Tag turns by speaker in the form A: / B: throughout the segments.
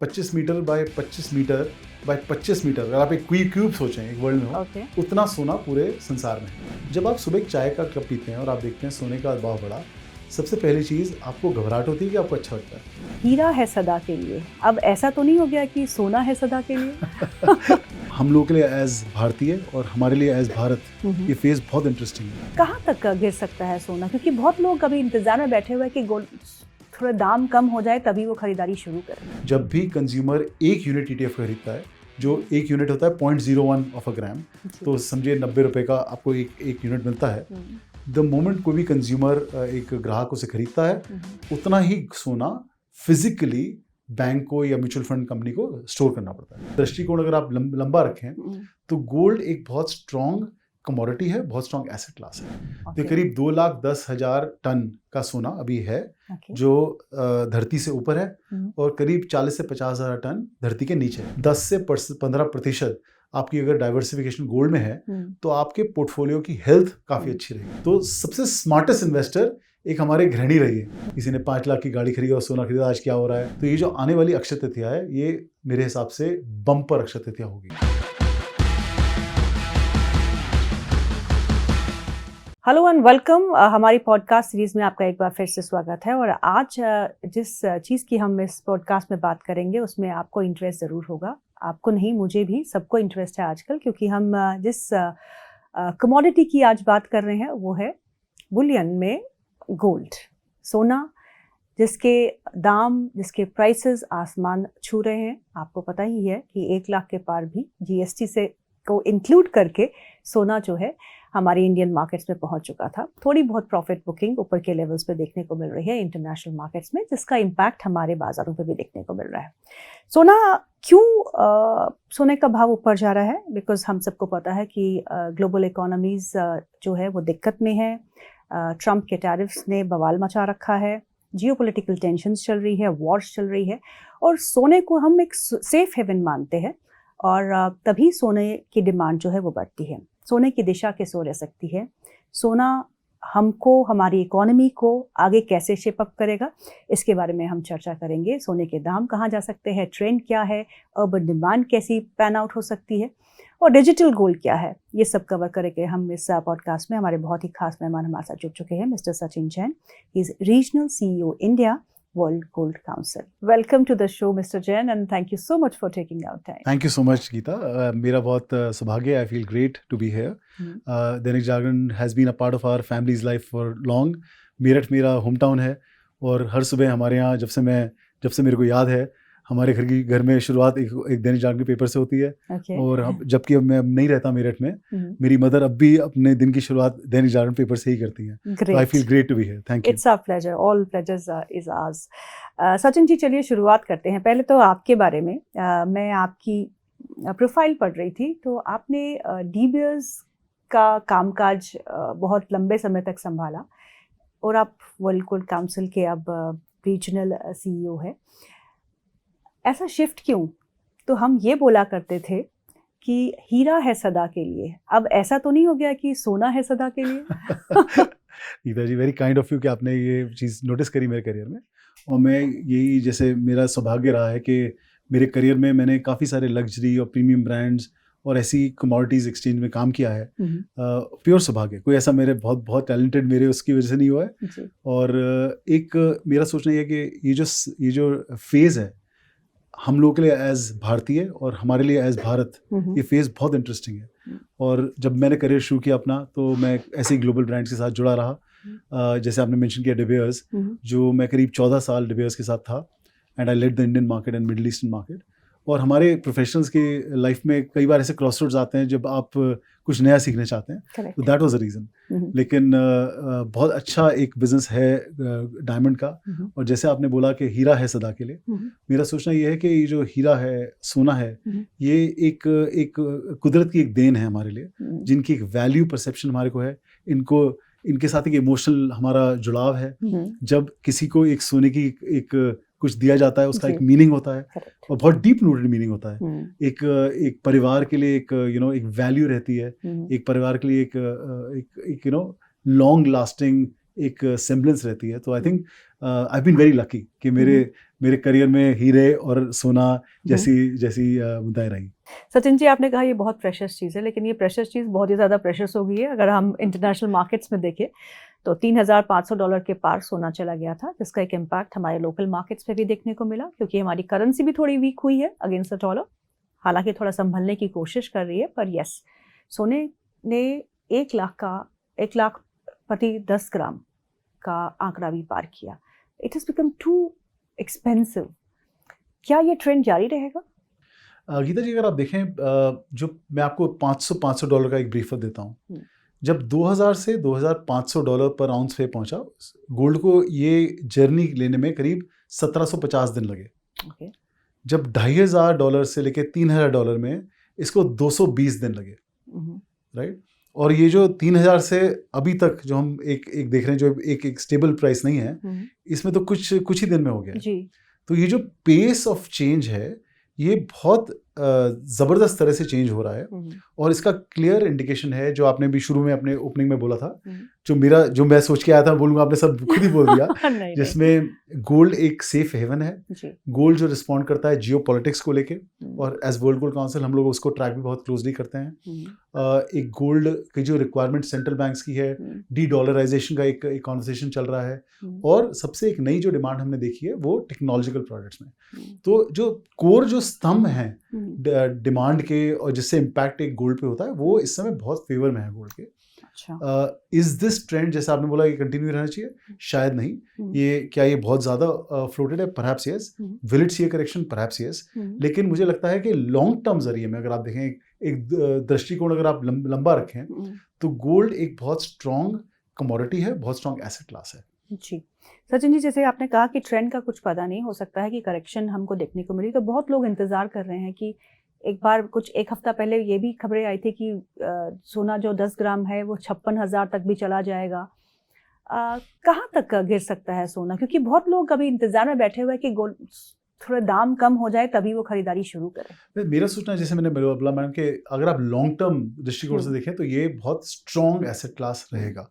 A: 25 meter by 25 meter by 25 meter, अगर आप एक क्यूब सोचें एक वर्ल्ड में हो, उतना सोना पूरे संसार में है। जब आप सुबह एक चाय का कप पीते हैं और आप देखते हैं सोने का भाव बढ़ा, सबसे पहली चीज़ आपको घबराहट होती है कि आपको अच्छा लगता है।
B: हीरा है सदा के लिए, अब ऐसा तो नहीं हो गया कि सोना है सदा के लिए?
A: हम लोगों के लिए एज भारतीय और हमारे लिए एज भारत ये फेज बहुत इंटरेस्टिंग है।
B: कहाँ तक गिर सकता है सोना? क्योंकि बहुत लोग अभी इंतजार में बैठे हुए हैं कि गोल्ड थोड़ा दाम कम हो जाए तभी वो खरीदारी शुरू करें।
A: जब भी कंज्यूमर एक यूनिट ETF खरीदता है, जो एक यूनिट होता है 0.01 ऑफ अ ग्राम, तो समझिए 90 रुपए का आपको एक यूनिट मिलता है। द मोमेंट कोई भी कंज्यूमर एक ग्राहक उसे खरीदता है, उतना ही सोना फिजिकली बैंक को या म्यूचुअल फंड कंपनी को स्टोर करना पड़ता है। दृष्टिकोण अगर आप लंबा रखें तो गोल्ड एक बहुत स्ट्रॉन्ग कमोडिटी है, बहुत स्ट्रॉन्ग एसेट क्लास है। तो करीब 2,10,000 टन का सोना अभी है जो धरती से ऊपर है और करीब 40 से 50,000 टन धरती के नीचे है। 10 से 15% आपकी अगर डाइवर्सिफिकेशन गोल्ड में है तो आपके पोर्टफोलियो की हेल्थ काफी अच्छी रहेगी। तो सबसे स्मार्टेस्ट इन्वेस्टर एक हमारे गृहिणी रही है। किसी ने 5 लाख की गाड़ी खरीदी और सोना खरीदा, आज क्या हो रहा है? तो ये जो आने वाली अक्षय तृतीया है, ये मेरे हिसाब से बम्पर अक्षय तृतीया होगी।
B: Hello and welcome. हमारी पॉडकास्ट सीरीज में आपका एक बार फिर से स्वागत है। और आज जिस चीज़ की हम इस पॉडकास्ट में बात करेंगे उसमें आपको इंटरेस्ट ज़रूर होगा। आपको नहीं, मुझे भी, सबको इंटरेस्ट है आजकल, क्योंकि हम जिस कमोडिटी की आज बात कर रहे हैं वो है बुलियन में गोल्ड, सोना, जिसके दाम, जिसके प्राइसेस आसमान छू रहे हैं। आपको पता ही है कि 1 लाख के पार भी GST से को इंक्लूड करके सोना जो है हमारी इंडियन मार्केट्स में पहुंच चुका था। थोड़ी बहुत प्रॉफिट बुकिंग ऊपर के लेवल्स पे देखने को मिल रही है इंटरनेशनल मार्केट्स में, जिसका इम्पैक्ट हमारे बाजारों पे भी देखने को मिल रहा है। सोने का भाव ऊपर जा रहा है? बिकॉज हम सबको पता है कि ग्लोबल इकोनॉमीज जो है वो दिक्कत में है। ट्रंप के टैरिफ्स ने बवाल मचा रखा है, जियोपॉलिटिकल टेंशन्स चल रही है, वॉर्स चल रही है, और सोने को हम एक सेफ हेवन मानते हैं और तभी सोने की डिमांड जो है वो बढ़ती है। सोने की दिशा किस ओर रह सकती है? सोना हमको, हमारी इकोनॉमी को आगे कैसे शेप अप करेगा, इसके बारे में हम चर्चा करेंगे। सोने के दाम कहाँ जा सकते हैं, ट्रेंड क्या है, अर्बन डिमांड कैसी पैन आउट हो सकती है, और डिजिटल गोल्ड क्या है, ये सब कवर करेंगे हम इस पॉडकास्ट में। हमारे बहुत ही खास मेहमान हमारे साथ जुड़ चुके हैं, mister Sachin Jain. He is regional CEO India World Gold Council. Welcome to the show, Mr. Jain, and thank you so much for taking out time.
A: Thank you so much, Geeta. मेरा बहुत सौभाग्य है. I feel great to be here. Dainik Jagran has been a part of our family's life for long. Meerut मेरा home town है और हर सुबह हमारे यहाँ जब से मेरे को याद है, हमारे घर में शुरुआत एक दैनिक जागरण के पेपर से होती है। और जबकि अब मैं नहीं रहता मेरठ में, मेरी मदर अब भी अपने दिन की शुरुआत दैनिक जागरण पेपर से ही करती हैं। So I feel great to be here. Thank you.
B: It's our pleasure. All pleasures is ours. Sachin ji, चलिए शुरुआत करते हैं। पहले तो आपके बारे में, मैं आपकी प्रोफाइल पढ़ रही थी तो आपने De Beers का कामकाज बहुत लंबे समय तक संभाला और आप वर्ल्ड गोल्ड काउंसिल के अब रीजनल CEO है। ऐसा शिफ्ट क्यों? तो हम ये बोला करते थे कि हीरा है सदा के लिए, अब ऐसा तो नहीं हो गया कि सोना है सदा के लिए?
A: गीता जी, वेरी काइंड ऑफ यू कि आपने ये चीज़ नोटिस करी मेरे करियर में। और मैं यही, जैसे मेरा सौभाग्य रहा है कि मेरे करियर में मैंने काफ़ी सारे लग्जरी और प्रीमियम ब्रांड्स और ऐसी कमोडिटीज़ एक्सचेंज में काम किया है। प्योर सौभाग्य, कोई ऐसा मेरे बहुत टैलेंटेड मेरे उसकी वजह से नहीं हुआ है। और एक मेरा सोचना ये है कि ये जो फेज़ है हम लोगों के लिए एज भारतीय और हमारे लिए एज भारत, ये फेज़ बहुत इंटरेस्टिंग है। और जब मैंने करियर शुरू किया अपना, तो मैं ऐसे ही ग्लोबल ब्रांड्स के साथ जुड़ा रहा। जैसे आपने मेंशन किया De Beers, जो मैं करीब 14 साल De Beers के साथ था, and I led the Indian market and middle eastern market. और हमारे प्रोफेशनल्स की लाइफ में कई बार ऐसे क्रॉसरोड्स आते हैं जब आप कुछ नया सीखने चाहते हैं, तो दैट वाज द रीज़न। लेकिन बहुत अच्छा एक बिजनेस है डायमंड का। और जैसे आपने बोला कि हीरा है सदा के लिए, मेरा सोचना ये है कि ये जो हीरा है, सोना है, ये एक कुदरत की एक देन है हमारे लिए, जिनकी एक वैल्यू परसेप्शन हमारे को है। इनके साथ एक इमोशनल हमारा जुड़ाव है। जब किसी को एक सोने की एक कुछ दिया जाता है, उसका एक मीनिंग होता है और बहुत डीप रूटेड मीनिंग होता है। एक परिवार के लिए एक एक वैल्यू रहती है, एक परिवार के लिए एक लॉन्ग लास्टिंग एक सेम्बलेंस रहती है। तो I think I been very lucky कि मेरे करियर में हीरे और सोना जैसी जैसी मुद्दाएं रही।
B: सचिन जी, आपने कहा ये बहुत प्रेशियस चीज़ है, लेकिन ये प्रेशियस चीज़ बहुत ही ज़्यादा प्रेशियस हो गई है। अगर हम इंटरनेशनल मार्केट्स में देखें तो $3,500 के पार सोना चला गया था, जिसका एक इम्पैक्ट हमारे लोकल मार्केट्स पे भी देखने को मिला, क्योंकि हमारी करेंसी भी थोड़ी वीक हुई है अगेंस्ट द डॉलर। हालांकि थोड़ा संभलने की कोशिश कर रही है, पर यस, सोने ने 1 लाख प्रति 10 ग्राम का आंकड़ा भी पार किया। It has become too expensive. क्या ये ट्रेंड जारी रहेगा?
A: गीता जी, अगर आप देखें, जो मैं आपको $500 का एक ब्रीफर देता हूँ। जब 2000 से $2,500 पर आउंस पे पहुंचा, गोल्ड को ये जर्नी लेने में करीब 1750 दिन लगे।
B: Okay.
A: जब $2,500 से लेके $3,000 में इसको 220 दिन लगे, राइट। और ये जो 3,000 से अभी तक जो हम एक देख रहे हैं, जो एक स्टेबल प्राइस नहीं है, इसमें तो कुछ ही दिन में हो गया
B: जी।
A: तो ये जो पेस ऑफ चेंज है, ये बहुत ज़बरदस्त तरह से चेंज हो रहा है। और इसका क्लियर इंडिकेशन है, जो आपने भी शुरू में अपने ओपनिंग में बोला था, जो मैं सोच के आया था बोलूँगा, आपने सब खुद ही बोल दिया। जिसमें गोल्ड एक सेफ हेवन है। गोल्ड जो रिस्पॉन्ड करता है जियो पॉलिटिक्स को लेके, और एज वर्ल्ड गोल्ड काउंसिल हम लोग उसको ट्रैक भी बहुत क्लोजली करते हैं। एक गोल्ड की जो रिक्वायरमेंट सेंट्रल बैंक्स की है, डी डॉलराइजेशन का एक कॉन्वर्सेशन चल रहा है। और सबसे एक नई जो डिमांड हमने देखी है वो टेक्नोलॉजिकल प्रोडक्ट्स में। तो जो कोर जो स्तंभ हैं डिमांड के और जिससे इम्पैक्ट एक गोल्ड पे होता है, वो इस समय बहुत फेवर में है गोल्ड के। इज दिस ट्रेंड, जैसा आपने बोला, ये कंटिन्यू रहना चाहिए? शायद नहीं। ये बहुत ज्यादा फ्लोटेड है? Perhaps yes. Will it see a correction? Perhaps yes. लेकिन मुझे लगता है कि लॉन्ग टर्म जरिए में अगर आप देखें, एक दृष्टिकोण अगर आप लंबा रखें, तो गोल्ड एक बहुत स्ट्रॉन्ग कमोडिटी है, बहुत स्ट्रॉन्ग एसेट क्लास है।
B: जी सचिन जी, जैसे आपने कहा कि ट्रेंड का कुछ पता नहीं, हो सकता है कि करेक्शन हमको देखने को मिली, तो बहुत लोग इंतजार कर रहे हैं कि एक हफ्ता पहले ये भी खबरें आई थी कि सोना जो 10 ग्राम है वो 56,000 तक भी चला जाएगा। कहाँ तक गिर सकता है सोना? क्योंकि बहुत लोग अभी इंतजार में बैठे हुए हैं कि गोल्ड थोड़ा दाम कम हो जाए तभी वो खरीदारी शुरू करें।
A: मेरा सोचना है, जैसे मैंने बोला मैडम, कि अगर आप लॉन्ग टर्म दृष्टिकोण से देखें तो ये बहुत स्ट्रॉन्ग एसेट क्लास रहेगा।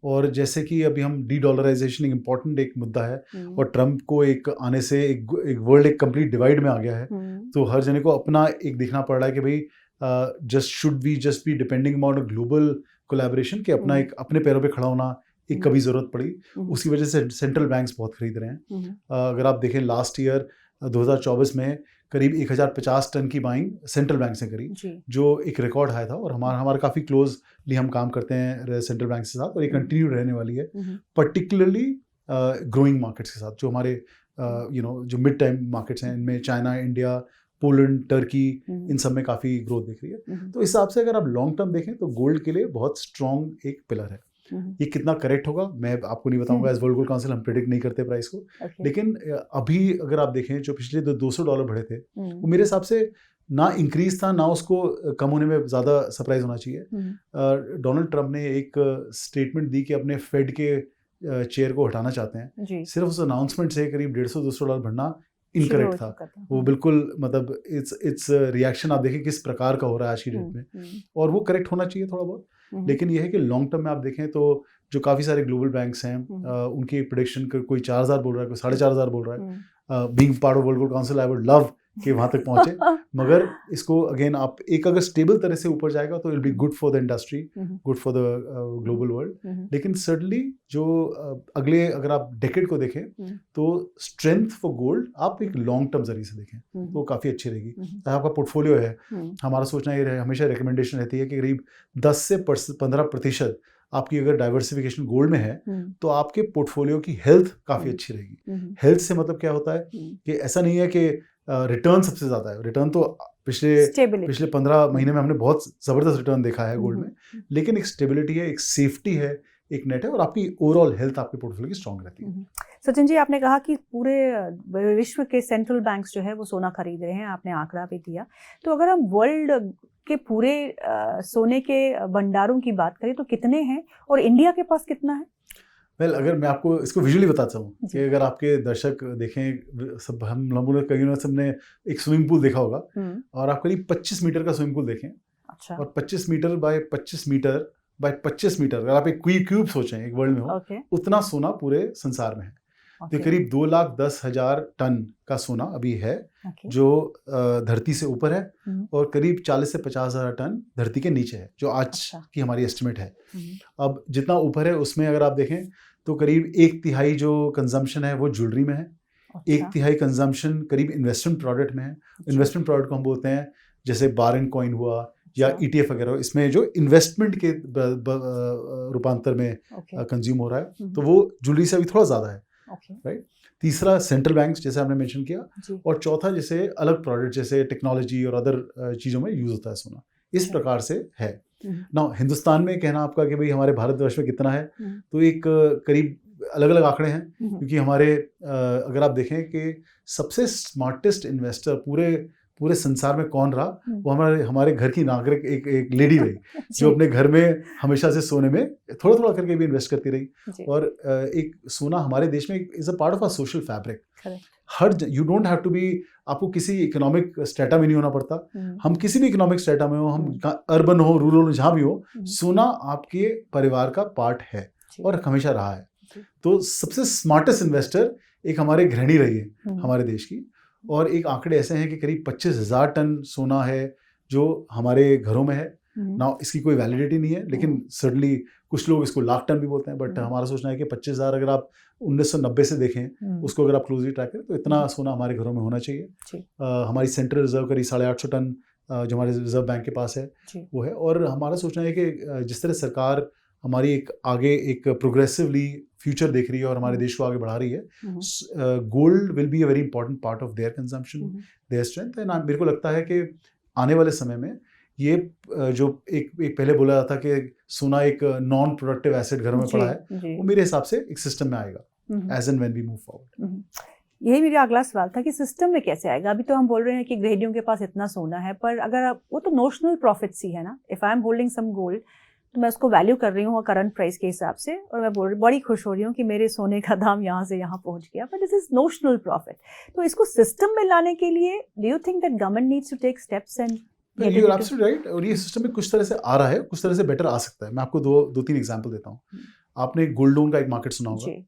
A: और जैसे कि अभी हम डी डॉलराइजेशन एक इम्पॉर्टेंट एक मुद्दा है, और ट्रम्प को एक आने से एक वर्ल्ड एक कंप्लीट डिवाइड में आ गया है। तो हर जने को अपना एक देखना पड़ रहा है कि भाई should we just be depending upon global collaboration, कि अपना एक अपने पैरों पे खड़ा होना एक कभी जरूरत पड़ी। उसकी वजह से सेंट्रल बैंक्स बहुत खरीद रहे हैं। अगर आप देखें लास्ट ईयर 2024 में करीब 1050 टन की बाइंग सेंट्रल बैंक से करी, जो एक रिकॉर्ड हाई था। और हमारा काफ़ी क्लोजली हम काम करते हैं सेंट्रल बैंक के साथ, और ये कंटिन्यू रहने वाली है, पर्टिकुलरली ग्रोइंग मार्केट्स के साथ, जो हमारे जो मिड टाइम मार्केट्स हैं, इनमें चाइना, इंडिया, पोलैंड, टर्की, इन सब में काफ़ी ग्रोथ दिख रही है। तो इस हिसाब से अगर आप लॉन्ग टर्म देखें तो गोल्ड के लिए बहुत स्ट्रॉन्ग एक पिलर है। ये कितना करेक्ट होगा मैं आपको नहीं बताऊंगा, एज वर्ल्ड गोल्ड काउंसिल हम प्रेडिक्ट नहीं करते प्राइस को। लेकिन अभी अगर आप देखें, जो पिछले $200 बढ़े थे, वो मेरे हिसाब से ना इंक्रीज था, ना उसको कम होने में ज़्यादा सरप्राइज होना चाहिए। डोनाल्ड ट्रंप ने एक स्टेटमेंट दी कि अपने फेड के चेयर को हटाना चाहते हैं। सिर्फ उस अनाउंसमेंट से करीब $150-200 बढ़ना इनकरेक्ट था। वो बिल्कुल, मतलब इट्स रिएक्शन आप देखिए किस प्रकार का हो रहा है आज की डेट में, और वो करेक्ट होना चाहिए थोड़ा बहुत। लेकिन ये है कि लॉन्ग टर्म में आप देखें तो जो काफ़ी सारे ग्लोबल बैंक्स हैं, उनकी प्रेडिक्शन कोई 4,000 बोल रहा है, कोई 4,500 बोल रहा है। Being part of world Gold council, I would love कि वहाँ तक पहुँचे। मगर इसको अगेन आप एक अगर स्टेबल तरह से ऊपर जाएगा तो it be good for the industry, good for the global world. लेकिन सर्टनली जो अगले अगर आप डेकेड को देखें तो स्ट्रेंथ फॉर गोल्ड आप एक लॉन्ग टर्म जरिए से देखें तो काफ़ी अच्छी रहेगी। आपका पोर्टफोलियो है, हमारा सोचना ये हमेशा रिकमेंडेशन रहती है कि करीब 10 से 15% आपकी अगर डाइवर्सिफिकेशन गोल्ड में है तो आपके पोर्टफोलियो की हेल्थ काफ़ी अच्छी रहेगी। हेल्थ से मतलब क्या होता है कि ऐसा नहीं है कि रिटर्न सबसे ज़्यादा है। रिटर्न तो पिछले 15 महीने में हमने बहुत ज़बरदस्त रिटर्न देखा है गोल्ड में, लेकिन एक स्टेबिलिटी है, एक सेफ्टी है, एक नेट है, और आपकी ओवरऑल हेल्थ आपके पोर्टफोलियो की स्ट्रांग रहती है।
B: सचिन जी, आपने कहा कि पूरे विश्व के सेंट्रल बैंक्स जो है वो सोना खरीद रहे हैं, आपने आंकड़ा भी दिया। तो अगर हम वर्ल्ड के पूरे सोने के भंडारों की बात करें तो कितने हैं, और इंडिया के पास कितना है?
A: अगर मैं आपको इसको विजुअली बताता हूँ कि अगर आपके दर्शक देखें, सब हम लोगों ने कहीं सबने एक स्विमिंग पूल देखा होगा, और आप करीब 25 मीटर का स्विमिंग पूल देखें। अच्छा। और 25 मीटर बाय 25 मीटर, अगर आप एक क्यूब सोचें एक वर्ल्ड में हो, उतना सोना पूरे संसार में है। तो
B: Okay.
A: करीब 2,10,000 टन का सोना अभी है
B: Okay.
A: जो धरती से ऊपर है,
B: हम्म,
A: और करीब 40 से 50,000 टन धरती के नीचे है, जो आज
B: अच्छा।
A: की हमारी एस्टिमेट है।
B: हम्म,
A: अब जितना ऊपर है उसमें अगर आप देखें तो करीब 1/3 जो कंजम्पशन है वो ज्वेलरी में है,
B: अच्छा।
A: 1/3 कंजम्पशन करीब इन्वेस्टमेंट प्रोडक्ट में है।
B: अच्छा,
A: इन्वेस्टमेंट प्रोडक्ट को हम बोलते हैं जैसे बार एंड कॉइन हुआ या
B: अच्छा,
A: ETF वगैरह, इसमें जो इन्वेस्टमेंट के रूपांतर में
B: Okay.
A: कंज्यूम हो रहा है,
B: हम्म,
A: तो वो ज्वेलरी से अभी थोड़ा ज़्यादा है।
B: Okay.
A: राइट। तीसरा सेंट्रल बैंक्स जैसे आपने मेंशन किया,
B: जी।
A: और चौथा जैसे अलग प्रोडक्ट जैसे टेक्नोलॉजी और अदर चीज़ों में यूज़ होता है सोना, इस
B: अच्छा।
A: प्रकार से है।
B: हम्म,
A: ना हिंदुस्तान में कहना आपका कि भाई हमारे भारतवर्ष में कितना है,
B: हम्म,
A: तो एक करीब अलग अलग आंकड़े हैं,
B: हम्म,
A: क्योंकि हमारे अगर आप देखें कि सबसे स्मार्टेस्ट इन्वेस्टर पूरे पूरे संसार में कौन रहा,
B: हम्म,
A: वो हमारे हमारे घर की नागरिक एक लेडी रही, जो
B: जी,
A: अपने घर में हमेशा से सोने में थोड़ा थोड़ा करके भी इन्वेस्ट करती रही।
B: जी,
A: और एक सोना हमारे देश में is a part of a social fabric.
B: correct.
A: You don't have to be, आपको किसी इकोनॉमिक स्टेटा में नहीं होना पड़ता।
B: हम्म,
A: हम किसी भी इकोनॉमिक स्टेटा में हो, हम
B: हम्म,
A: अर्बन हो, रूरल हो, जहाँ भी हो,
B: हम्म,
A: सोना आपके परिवार का पार्ट है
B: जी,
A: और हमेशा रहा है।
B: जी,
A: तो सबसे स्मार्टेस्ट इन्वेस्टर एक हमारे गृहिणी रही है
B: हम्म,
A: हमारे देश की, और एक आंकड़े ऐसे हैं कि करीब 25,000 टन सोना है जो हमारे घरों में है
B: हम्म,
A: ना। इसकी कोई वैलिडिटी नहीं है, लेकिन सर्टनली कुछ लोग इसको लाख टन भी बोलते हैं, बट
B: हम्म,
A: हमारा सोचना है कि 25,000 अगर आप 1990 से देखें,
B: हम्म,
A: उसको अगर आप क्लोजली ट्रैक करें, तो इतना सोना हमारे घरों में होना चाहिए।
B: जी,
A: हमारी सेंट्रल रिजर्व करीब 850 टन जो हमारे रिजर्व बैंक के पास है
B: जी,
A: वो है। और हमारा सोचना है कि जिस तरह सरकार हमारी एक आगे एक प्रोग्रेसिवली फ्यूचर देख रही है और हमारे देश को आगे बढ़ा रही है,
B: hmm,
A: gold will be a very important part of their consumption,
B: hmm,
A: their strength. And मेरे को लगता है कि आने वाले समय में ये जो एक पहले बोला जाता कि सोना एक नॉन प्रोडक्टिव एसेट घरों में
B: जी,
A: पड़ा है,
B: जी,
A: वो मेरे हिसाब से एक सिस्टम में आएगा
B: hmm,
A: as and when we move forward.
B: Hmm. यही मेरा अगला सवाल था कि सिस्टम में कैसे आएगा। अभी तो हम बोल रहे हैं कि गृहिणियों के पास इतना सोना है, पर अगर वो तो नोशनल प्रॉफिट्स ही है ना। If I am holding some gold, तो मैं उसको वैल्यू कर रही हूँ करंट प्राइस के हिसाब से, और मैं बड़ी खुश हो रही हूँ कि मेरे सोने का दाम यहाँ से यहाँ पहुंच गया, but this is notional profit. तो इसको सिस्टम में लाने के लिए do you think that government needs to take steps and
A: you are absolutely right. और ये सिस्टम में कुछ तरह से आ रहा है, कुछ तरह से बेटर आ सकता है। मैं आपको दो तीन एग्जांपल देता हूँ। आपने गोल्ड लोन का एक मार्केट सुना होगा।
B: जी,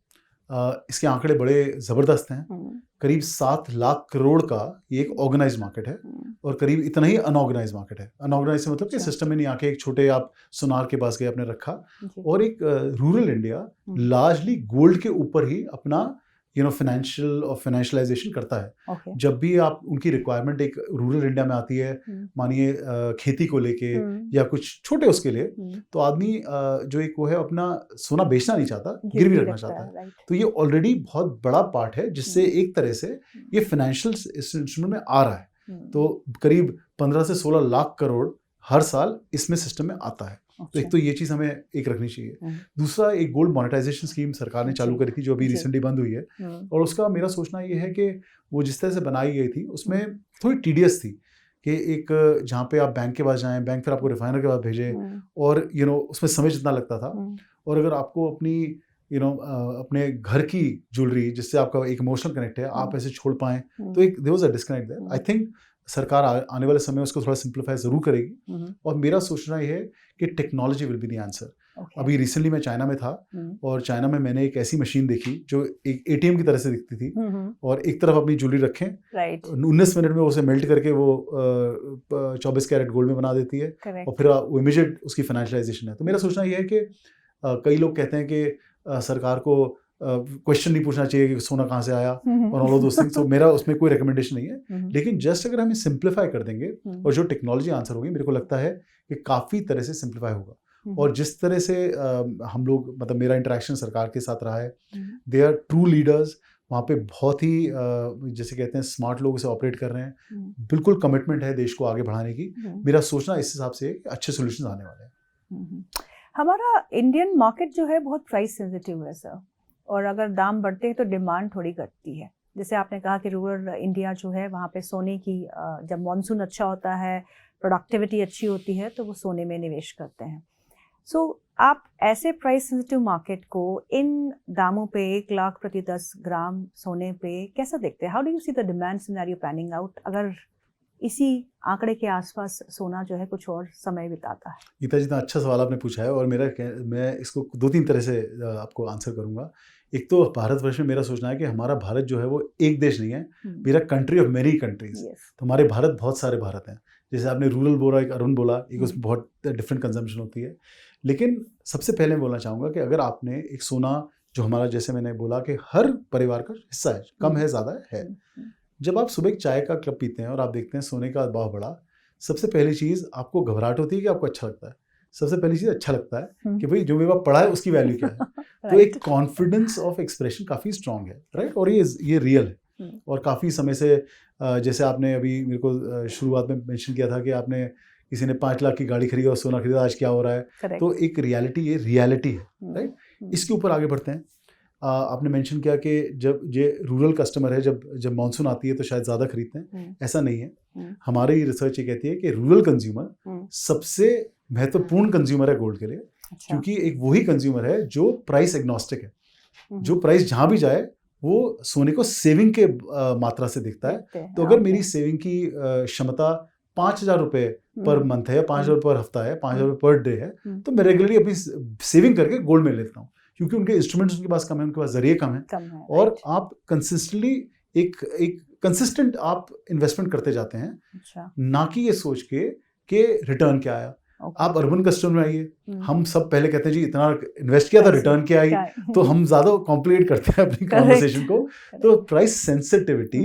A: इसके आंकड़े बड़े ज़बरदस्त हैं।
B: हम्म,
A: करीब 7 लाख करोड़ का ये एक ऑर्गेनाइज मार्केट है, और करीब इतना ही अनऑर्गेनाइज मार्केट है। अनऑर्गेनाइज से मतलब कि
B: अच्छा।
A: सिस्टम में नहीं आके एक छोटे आप सुनार के पास गए, आपने रखा।
B: जी,
A: और एक रूरल इंडिया
B: हम्म,
A: लार्जली गोल्ड के ऊपर ही अपना फाइनेंशियल और फाइनेंशियलाइजेशन करता है।
B: ओके,
A: जब भी आप उनकी रिक्वायरमेंट एक रूरल इंडिया में आती है, मानिए खेती को लेके या कुछ छोटे उसके लिए, तो आदमी जो एक वो है अपना सोना बेचना नहीं चाहता, गिरवी रखना चाहता है।
B: राइट,
A: तो ये ऑलरेडी बहुत बड़ा पार्ट है जिससे एक तरह से ये फाइनेंशियल इंस्ट्रूमेंट में आ रहा है। तो करीब 15 से 16 लाख करोड़ हर साल इसमें सिस्टम में आता है। तो एक तो ये चीज़ हमें एक रखनी चाहिए। दूसरा, एक गोल्ड मोनेटाइजेशन स्कीम सरकार ने चालू करी थी जो अभी
B: जी।
A: रिसेंटली बंद हुई है, और उसका मेरा सोचना ये है कि वो जिस तरह से बनाई गई थी उसमें थोड़ी टीडियस थी कि एक जहाँ पे आप बैंक के पास जाएं, बैंक फिर आपको रिफाइनर के पास भेजे, और उसमें समय जितना लगता था, और अगर आपको अपनी अपने घर की ज्वेलरी जिससे आपका एक इमोशनल कनेक्ट है, आप ऐसे छोड़ पाएं, तो एक there was a disconnect there. I think सरकार आने वाले समय में उसको थोड़ा सिंप्लीफाई ज़रूर करेगी, और मेरा सोचना ये है कि technology will be the answer. अभी रिसेंटली मैं चाइना में था, और चाइना में मैंने एक ऐसी मशीन देखी जो एक ATM की तरह से दिखती थी, और एक तरफ अपनी ज्वेलरी रखें, 19 मिनट में उसे मेल्ट करके वो 24 कैरेट गोल्ड में बना देती है, और फिर वो इमीडिएट उसकी फाइनेंशियलाइजेशन है। तो मेरा सोचना ये है कि कई लोग कहते हैं कि सरकार को क्वेश्चन नहीं पूछना चाहिए कि सोना कहाँ से आया और ऑल ऑफ दोस थिंग्स, तो मेरा उसमें कोई रिकमेंडेशन नहीं है, लेकिन जस्ट अगर हमें सिंप्लीफाई कर देंगे और जो टेक्नोलॉजी आंसर होगी, मेरे को लगता है कि काफ़ी तरह से सिंप्लीफाई होगा। और जिस तरह से हम लोग, मतलब मेरा इंटरेक्शन सरकार के साथ रहा है, दे आर ट्रू लीडर्स। वहाँ पे बहुत ही जैसे कहते हैं स्मार्ट लोग उसे ऑपरेट कर रहे हैं, बिल्कुल कमिटमेंट है देश को आगे बढ़ाने की। मेरा सोचना इस हिसाब से कि अच्छे सोल्यूशन आने वाले हैं।
B: हमारा इंडियन मार्केट जो है बहुत प्राइस सेंसिटिव है सर, और अगर दाम बढ़ते हैं तो डिमांड थोड़ी घटती है। जैसे आपने कहा कि रूरल इंडिया जो है वहाँ पे सोने की जब मानसून अच्छा होता है, प्रोडक्टिविटी अच्छी होती है, तो वो सोने में निवेश करते हैं। सो आप ऐसे प्राइस सेंसिटिव मार्केट को इन दामों पे 1 लाख प्रति 10 ग्राम सोने पे कैसा देखते हैं? How do you see the demand scenario panning out अगर इसी आंकड़े के आसपास सोना जो है कुछ और समय बिताता है?
A: गीता जी, इतना अच्छा सवाल आपने पूछा है, और मैं इसको 2-3 तरह से आपको आंसर करूंगा। एक तो भारतवर्ष में मेरा सोचना है कि हमारा भारत जो है वो एक देश नहीं है, मेरा कंट्री ऑफ मेनी कंट्रीज। तो हमारे भारत बहुत सारे भारत हैं। जैसे आपने रूरल बोला, एक अर्बन बोला, एक उसमें बहुत डिफरेंट कंजम्पशन होती है। लेकिन सबसे पहले मैं बोलना चाहूँगा कि अगर आपने एक सोना जो हमारा, जैसे मैंने बोला कि हर परिवार का हिस्सा है, कम है ज़्यादा है, जब आप सुबह एक चाय का कप पीते हैं और आप देखते हैं सोने का भाव बढ़ा, सबसे पहली चीज़ आपको घबराहट होती है कि आपको अच्छा लगता है? सबसे पहली चीज़ अच्छा लगता है कि भाई जो मेरे पास पड़ा है उसकी वैल्यू क्या है। तो एक कॉन्फिडेंस ऑफ एक्सप्रेशन काफ़ी स्ट्रांग है, राइट, और ये रियल है। और काफ़ी समय से जैसे आपने अभी मेरे को शुरुआत में मेंशन किया था कि आपने किसी ने 5 लाख की गाड़ी खरीदी और सोना खरीदा, आज क्या हो रहा है। तो एक रियलिटी है, राइट। इसके ऊपर आगे बढ़ते हैं। आपने मेंशन किया कि जब ये रूरल कस्टमर है, जब मानसून आती है तो शायद ज़्यादा खरीदते हैं। ऐसा नहीं है। हमारी रिसर्च ये कहती है कि रूरल कंज्यूमर सबसे महत्वपूर्ण कंज्यूमर है गोल्ड के लिए। अच्छा। क्योंकि एक वही कंज्यूमर है जो प्राइस एग्नोस्टिक है, जो प्राइस जहाँ भी जाए वो सोने को सेविंग के मात्रा से दिखता है। तो अगर मेरी सेविंग की क्षमता 5,000 रुपये पर मंथ है, 5,000 रुपये पर हफ्ता है, 5,000 रुपये पर डे है, तो मैं रेगुलरली अपनी सेविंग करके गोल्ड में लेता हूँ। क्योंकि उनके इंस्ट्रूमेंट्स उनके पास कम है, उनके पास जरिए कम है, और आप कंसिस्टेंटली एक कंसिस्टेंट आप इन्वेस्टमेंट करते जाते हैं। अच्छा। ना कि ये सोच के कि रिटर्न क्या आया। आप अर्बन कस्टमर में आइए, हम सब पहले कहते हैं जी इतना इन्वेस्ट किया था, रिटर्न क्या आई, तो हम ज्यादा कॉम्प्लिकेट करते हैं अपनी कॉन्वर्सेशन को। तो price sensitivity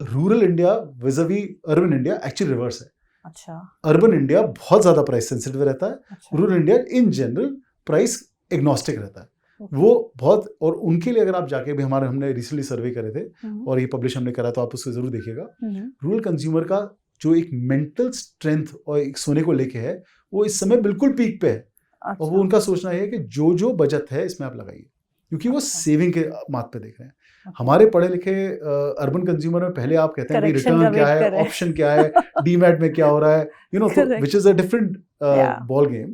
A: rural India vis-a-vis urban India actually reverse है। अच्छा। अर्बन इंडिया बहुत ज्यादा प्राइस सेंसिटिव रहता है। अच्छा। Rural India in general price agnostic रहता है। वो बहुत, और उनके लिए अगर आप जाके भी, हमने रिसेंटली सर्वे करे थे और ये पब्लिश हमने करा, तो आप उसको जरूर देखिएगा। रूरल कंज्यूमर का जो एक मेंटल स्ट्रेंथ और एक सोने को लेके है, वो इस समय बिल्कुल पीक पे है। अच्छा। और वो उनका सोचना है कि जो बचत है इसमें आप लगाइए, क्योंकि वो सेविंग के मात पे देख रहे हैं। हमारे पढ़े लिखे अर्बन कंज्यूमर में पहले आप कहते हैं भाई रिटर्न क्या है, ऑप्शन क्या है, डीमैट में क्या हो रहा है, तो which is a different ball game.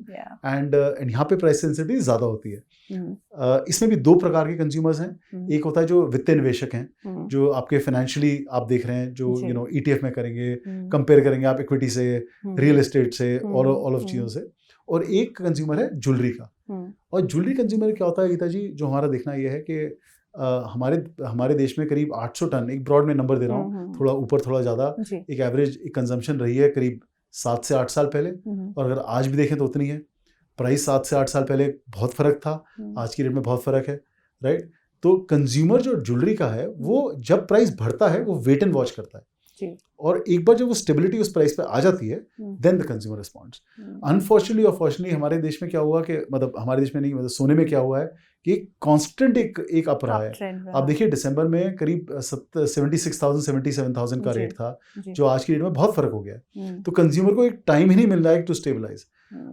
A: And यहाँ पे प्राइस सेंसिटिविटी ज्यादा होती है। इसमें भी 2 प्रकार के कंज्यूमर्स हैं। एक होता है जो वित्तीय निवेशक हैं, जो आपके फाइनेंशियली आप देख रहे हैं, जो ETF में करेंगे, कंपेयर करेंगे आप इक्विटी से, रियल एस्टेट से, और ऑल ऑफ चीज़ों से। और एक कंज्यूमर है ज्वेलरी का। और ज्वेलरी कंज्यूमर क्या होता है गीता जी, जो हमारा देखना ये है कि हमारे देश में करीब 800 टन, एक ब्रॉड में नंबर दे रहा हूँ, थोड़ा ऊपर थोड़ा ज़्यादा, एक एवरेज कंजम्पशन रही है करीब 7 से 8 साल पहले। और अगर आज भी देखें तो उतनी है। प्राइस 7 से 8 साल पहले बहुत फ़र्क था, आज की रेट में बहुत फ़र्क है, राइट। तो कंज्यूमर जो ज्वेलरी का है, वो जब प्राइस बढ़ता है वो वेट एंड वॉच करता है, और एक बार जब वो स्टेबिलिटी उस प्राइस पे आ जाती है, then the consumer responds. Unfortunately और फॉर्चुनेटली हमारे देश में क्या हुआ कि, मतलब हमारे देश में नहीं, मतलब सोने में क्या हुआ है कि कांस्टेंट एक अप रहा है। आप देखिए दिसंबर में करीब 76,000 77,000 का रेट था, जो आज की डेट में बहुत फर्क हो गया है। तो कंज्यूमर को एक टाइम ही नहीं मिल रहा है टू स्टेबलाइज।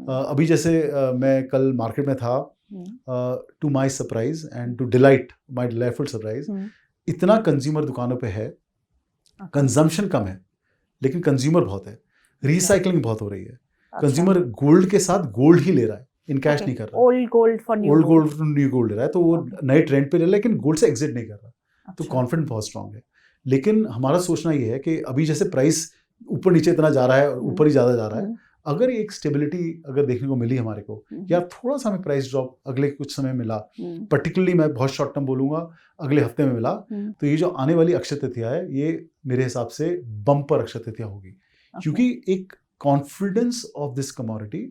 A: अभी जैसे मैं कल मार्केट में था, to my surprise and to delight my delightful surprise, इतना कंज्यूमर दुकानों पे है, कंजम्पशन कम है लेकिन कंज्यूमर बहुत है, रिसाइकलिंग बहुत हो रही है। कंज्यूमर गोल्ड के साथ गोल्ड ही ले रहा है, इन कैश नहीं कर रहा, old gold for new gold ले रहा है, तो वो नए ट्रेंड पे ले रहा है, लेकिन गोल्ड से एग्जिट नहीं कर रहा। तो कॉन्फिडेंस बहुत स्ट्रांग है। लेकिन हमारा सोचना ये है कि अभी जैसे प्राइस ऊपर नीचे इतना जा रहा है, ऊपर ही ज़्यादा जा रहा है, अगर एक स्टेबिलिटी अगर देखने को मिली हमारे को, या थोड़ा सा हमें प्राइस ड्रॉप अगले कुछ समय मिला, पर्टिकुलरली मैं बहुत शॉर्ट टर्म बोलूँगा, अगले हफ्ते में मिला, तो ये जो आने वाली अक्षय तृतीया है, ये मेरे हिसाब से बम्पर अक्षय तृतीया होगी। क्योंकि एक कॉन्फिडेंस ऑफ दिस कमोडिटी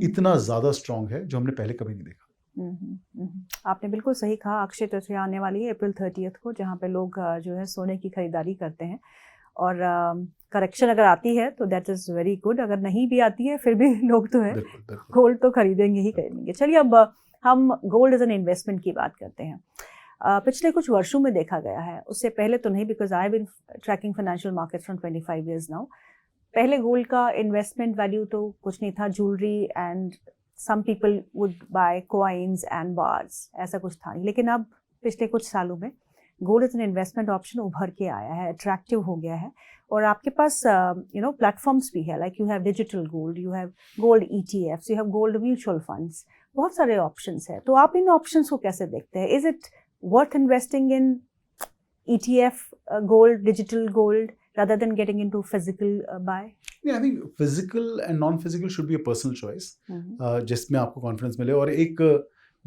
A: इतना ज़्यादा स्ट्रांग है जो हमने पहले कभी नहीं देखा।
B: आपने बिल्कुल सही कहा। अक्षय तृतीया आने वाली है अप्रैल 30 को, जहाँ पे लोग जो है सोने की खरीदारी करते हैं, और करेक्शन अगर आती है तो दैट इज़ वेरी गुड, अगर नहीं भी आती है फिर भी लोग तो है गोल्ड तो खरीदेंगे ही खरीदेंगे। चलिए अब हम गोल्ड एज एन इन्वेस्टमेंट की बात करते हैं। पिछले कुछ वर्षों में देखा गया है, उससे पहले तो नहीं, because I have been tracking financial markets from 25 years now. पहले गोल्ड का इन्वेस्टमेंट वैल्यू तो कुछ नहीं था, jewellery and some people would buy coins and bars, ऐसा कुछ था नहीं। लेकिन अब पिछले कुछ सालों में gold as an investment option उभर के आया है, अट्रैक्टिव हो गया है, और आपके पास प्लेटफॉर्म्स भी है, like you have digital gold, you have gold ETFs, you have gold mutual funds, बहुत सारे ऑप्शंस है। तो आप इन ऑप्शंस को कैसे देखते हैं? Is it worth investing in ETF gold, digital gold, rather than getting into physical buy?
A: Yeah, I think physical and non-physical should be a personal choice, जिसमें आपको कॉन्फिडेंस मिले। और एक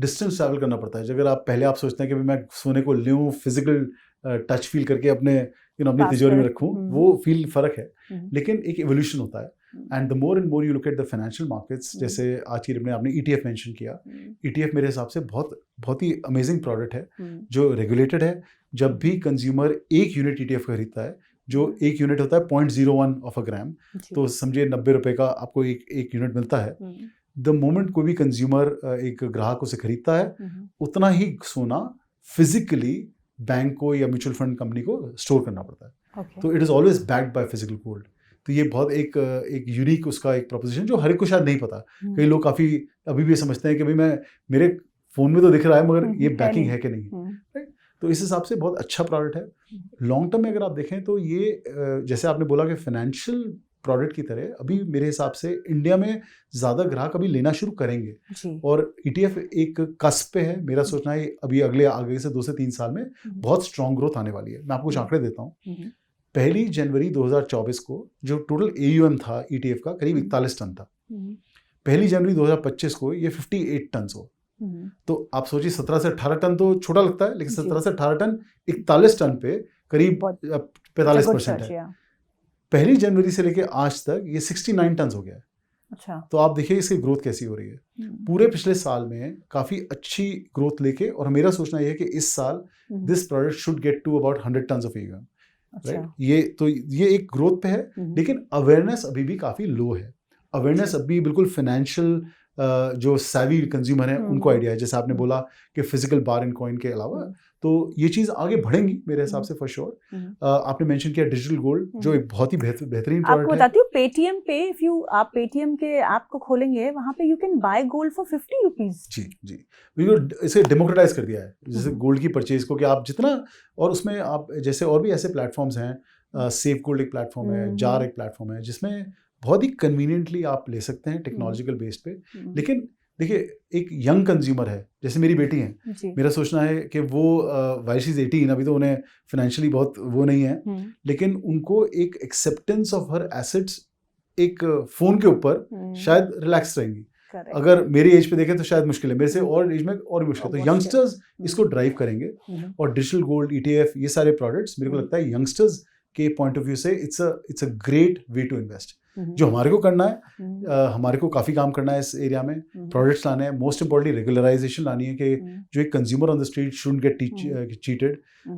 A: डिस्टेंस ट्रैवल करना पड़ता है। अगर आप पहले आप सोचते हैं कि मैं सोने को लूँ, फिजिकल टच फील करके अपने अपनी तिजोरी में रखूँ, वो फील फ़र्क है, लेकिन एक एवोल्यूशन होता है। And the more and more you look at the financial markets, जैसे आज की डेट में आपने ETF मेंशन किया, ETF मेरे हिसाब से बहुत ही अमेजिंग प्रोडक्ट है, जो रेगुलेटेड है। जब भी कंज्यूमर एक यूनिट ETF खरीदता है, जो एक यूनिट होता है 0.01 ऑफ अ ग्राम, तो समझिए 90 रुपए का आपको एक यूनिट मिलता है। द मोमेंट कोई भी कंज्यूमर एक ग्राहक उसे खरीदता है, उतना ही सोना फिजिकली बैंक को या म्यूचुअल फंड कंपनी को स्टोर करना पड़ता है। तो it is always backed by physical gold. तो ये बहुत एक यूनिक उसका एक प्रोपोजिशन जो हर एक को शायद नहीं पता। कई लोग काफी अभी भी समझते हैं कि भाई मैं मेरे फोन में तो दिख रहा है मगर ये बैकिंग है कि नहीं, राइट। तो इस हिसाब से बहुत अच्छा प्रोडक्ट है। लॉन्ग टर्म में अगर आप देखें तो ये जैसे आपने बोला कि फाइनेंशियल प्रोडक्ट की तरह अभी मेरे हिसाब से इंडिया में ज़्यादा ग्राहक अभी लेना शुरू करेंगे, और ETF एक कस्प पे है। मेरा सोचना है अभी आगे से 2 से 3 साल में बहुत स्ट्रॉन्ग ग्रोथ आने वाली है। मैं आपको कुछ आंकड़े देता हूँ। 1 जनवरी 2024 को जो टोटल AUM था ETF का करीब 41 टन था। 1 जनवरी 2025 को ये 58 टन हो। तो आप सोचिए 17 से 18 टन तो छोटा लगता है, लेकिन 17 से 18 टन 41 टन पे करीब 45% है। 1 जनवरी से लेके आज तक ये 69 टन हो गया है। अच्छा। तो आप देखिए इसकी ग्रोथ कैसी हो रही है। पूरे पिछले साल में काफी अच्छी ग्रोथ लेके, और मेरा सोचना ये है कि इस साल this product should get to about 100 ton of AUM, right. ये एक ग्रोथ पे है, लेकिन अवेयरनेस अभी भी काफी लो है। अवेयरनेस अभी बिल्कुल फाइनेंशियल जो सैवी कंज्यूमर हैं उनको आइडिया है, जैसे आपने बोला कि फिजिकल बार एंड कॉइन के अलावा, तो ये चीज आगे बढ़ेंगी मेरे हिसाब से फॉर श्योर। आपने मेंशन किया डिजिटल गोल्ड, जो एक बहुत ही बेहतरीन प्रोडक्ट है।
B: आपको बताती हूँ पेटीएम पे, इफ यू आप पेटीएम के ऐप को खोलेंगे वहां पे you can buy gold for 50 rupees.
A: जी जी, बिल्कुल इसे डेमोक्रेटाइज कर दिया है, जैसे गोल्ड की परचेज को कि आप जितना, और उसमें आप जैसे और भी ऐसे प्लेटफॉर्म्स हैं, सेफ गोल्ड एक प्लेटफॉर्म है, जार एक प्लेटफॉर्म है, जिसमें बहुत ही कन्वीनियंटली आप ले सकते हैं टेक्नोलॉजिकल बेस पे। लेकिन देखिए एक यंग कंज्यूमर है, जैसे मेरी बेटी है, मेरा सोचना है कि वो वाइल शी इज 18, अभी तो उन्हें फाइनेंशियली बहुत वो नहीं है, लेकिन उनको एक एक्सेप्टेंस ऑफ हर एसेट्स एक फोन के ऊपर शायद रिलैक्स रहेंगी। अगर मेरी एज पे देखें तो शायद मुश्किल है, मेरे से और एज में और मुश्किल है। तो यंगस्टर्स इसको ड्राइव करेंगे, और डिजिटल गोल्ड, ETF, ये सारे प्रोडक्ट्स मेरे को लगता है यंगस्टर्स के पॉइंट ऑफ व्यू से it's a great way to invest. जो हमारे को करना है, हमारे को काफ़ी काम करना है इस एरिया में, प्रोडक्ट्स लाने हैं, मोस्ट इंपॉर्टेंटली रेगुलराइजेशन लानी है कि जो एक consumer on the street shouldn't get cheated.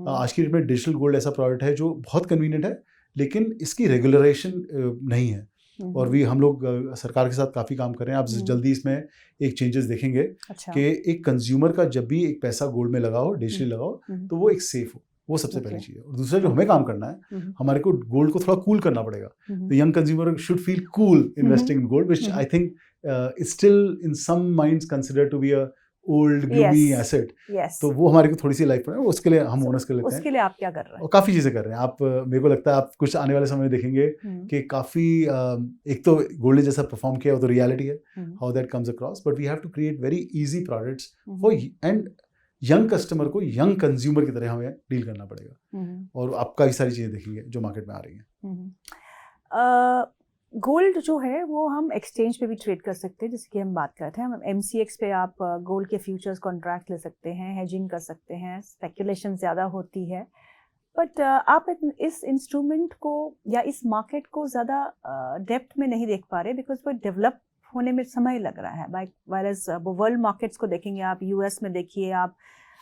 A: आज की डेट में डिजिटल गोल्ड ऐसा प्रोडक्ट है जो बहुत कन्वीनियंट है, लेकिन इसकी रेगुलराइजेशन नहीं है, और भी हम लोग सरकार के साथ काफ़ी काम कर रहे हैं। आप जल्दी इसमें एक चेंजेस देखेंगे कि एक कंज्यूमर का जब भी एक पैसा गोल्ड में लगाओ, डिजिटली लगाओ, तो वो एक सेफ हो, वो सबसे पहली चीज़ है। और दूसरा जो हमें काम करना है, हमारे को गोल्ड को थोड़ा कूल करना पड़ेगा। The young consumer should feel cool investing in gold, which I think is still in some minds considered to be a old gloomy asset. तो वो हमारे को थोड़ी सी लाइफ में, उसके लिए हम ओनर्स कर लेते हैं।
B: उसके लिए आप क्या कर रहे हैं?
A: और काफ़ी चीज़ें कर रहे हैं आप। मेरे को लगता है आप कुछ आने वाले समय में देखेंगे कि काफ़ी, एक तो गोल्ड ने जैसा परफॉर्म किया वो तो रियलिटी है, how that comes across, but we have to create very easy products for and young customer को यंग कंज्यूमर की तरह हमें डील करना पड़ेगा, और आप काफ़ी सारी चीज़ें देखेंगे जो मार्केट में आ रही हैं।
B: गोल्ड जो है वो हम एक्सचेंज पे भी ट्रेड कर सकते हैं, जैसे कि हम बात करते हैं, हम MCX पे आप गोल्ड के फ्यूचर्स कॉन्ट्रैक्ट ले सकते हैं, हेजिंग कर सकते हैं, स्पेकुलेशन ज़्यादा होती है, बट आप इस इंस्ट्रूमेंट को या इस मार्केट को ज़्यादा डेप्थ में नहीं देख पा रहे, बिकॉज वो डेवलप होने में समय लग रहा है। वायरस वो वर्ल्ड मार्केट्स को देखेंगे आप, US में देखिए आप,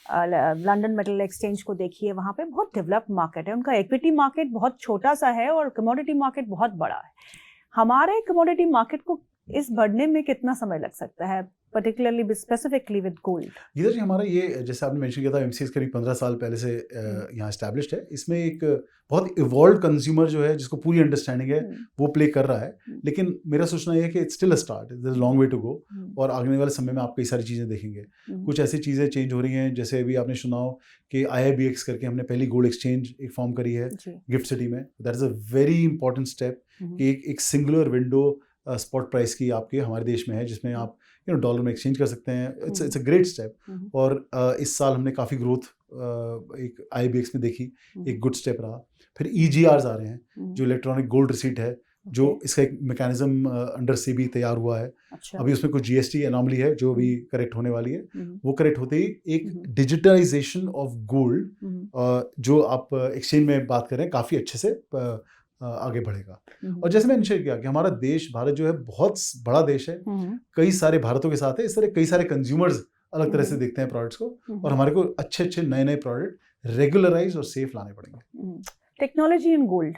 B: लंदन मेटल एक्सचेंज को देखिए, वहाँ पे बहुत डेवलप्ड मार्केट है, उनका इक्विटी मार्केट बहुत छोटा सा है और कमोडिटी मार्केट बहुत बड़ा है। हमारे कमोडिटी मार्केट को इस बढ़ने में कितना समय लग सकता है, particularly specifically with gold?
A: Geeta ji, हमारा ये जैसे आपने मेंशन किया था, MCX करीब 15 साल पहले से यहाँ एस्टैब्लिश्ड है। इसमें एक बहुत इवॉल्व कंज्यूमर जो है, जिसको पूरी अंडरस्टैंडिंग है, वो प्ले कर रहा है। लेकिन मेरा सोचना ये है कि it's still a start, there is long way to go, और आने वाले समय में आप कई सारी चीज़ें देखेंगे। कुछ ऐसी चीज़ें चेंज हो रही हैं, जैसे अभी आपने सुना हो कि IIBX करके हमने पहली गोल्ड एक्सचेंज एक फॉर्म करी है गिफ्ट सिटी में। That is a very important step कि एक सिंगुलर विंडो स्पॉट प्राइस की आपके हमारे देश में है, जिसमें आप डॉलर में एक्सचेंज कर सकते हैं। इट्स अ ग्रेट स्टेप, और इस साल हमने काफ़ी ग्रोथ एक IIBX में देखी, एक गुड स्टेप रहा। फिर EGRs आ रहे हैं, जो इलेक्ट्रॉनिक गोल्ड रिसीट है, जो इसका एक मैकेनिज्म अंडर सेबी तैयार हुआ है।
B: अच्छा।
A: अभी उसमें कुछ जीएसटी एनॉमली है जो भी करेक्ट होने वाली है।
B: हम्म,
A: वो करेक्ट होते ही एक
B: हम्म,
A: डिजिटलाइजेशन ऑफ गोल्ड,
B: हम्म,
A: जो आप एक्सचेंज में बात कर रहे हैं, काफ़ी अच्छे से आगे बढ़ेगा।
B: हम्म,
A: और जैसे मैंने शेयर किया कि हमारा देश, भारत जो है, बहुत बड़ा देश है।
B: हम्म,
A: कई सारे भारतों के साथ है, इस तरह कई सारे कंज्यूमर्स अलग तरह से
B: हम्म,
A: देखते हैं प्रोडक्ट्स को,
B: हम्म,
A: और हमारे को अच्छे अच्छे नए नए प्रोडक्ट रेगुलराइज और सेफ लाने पड़ेंगे।
B: टेक्नोलॉजी इन गोल्ड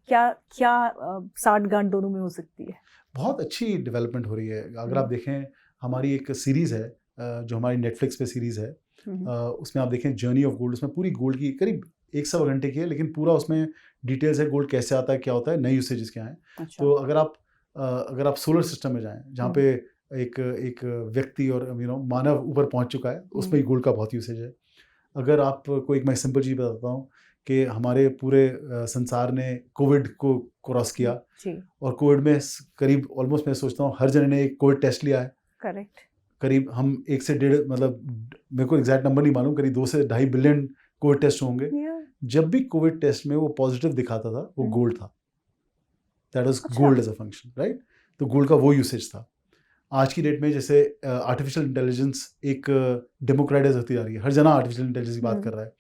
B: क्या क्या साठ गांठ दोनों में हो सकती है?
A: बहुत अच्छी डेवलपमेंट हो रही है। अगर आप देखें, हमारी एक सीरीज़ है जो हमारी नेटफ्लिक्स पे सीरीज़ है, उसमें आप देखें जर्नी ऑफ गोल्ड। उसमें पूरी गोल्ड की करीब 1 सवा घंटे की है, लेकिन पूरा उसमें डिटेल्स है, गोल्ड कैसे आता है, क्या होता है, नए यूसेजेस क्या हैं।
B: अच्छा।
A: तो अगर आप सोलर सिस्टम में जाएं, जहाँ पे एक व्यक्ति और मानव ऊपर पहुँच चुका है, उसमें ही गोल्ड का बहुत यूसेज है। अगर आपको एक मैं सिंपल चीज़ बताता हूँ कि हमारे पूरे संसार ने कोविड को क्रॉस किया,
B: जी।
A: और कोविड में करीब ऑलमोस्ट मैं सोचता हूँ हर जने ने एक कोविड टेस्ट लिया है।
B: करेक्ट।
A: करीब हम 1 से 1.5, मतलब मेरे को एग्जैक्ट नंबर नहीं मालूम, करीब 2 से 2.5 बिलियन कोविड टेस्ट होंगे। जब भी कोविड टेस्ट में वो पॉजिटिव दिखाता था, वो गोल्ड था। That was gold as a function, right? तो गोल्ड का वो यूसेज था। आज की डेट में जैसे आर्टिफिशियल इंटेलिजेंस एक डेमोक्रेटाइज होती जा रही है, हर जना आर्टिफिशियल इंटेलिजेंस की बात कर रहा है।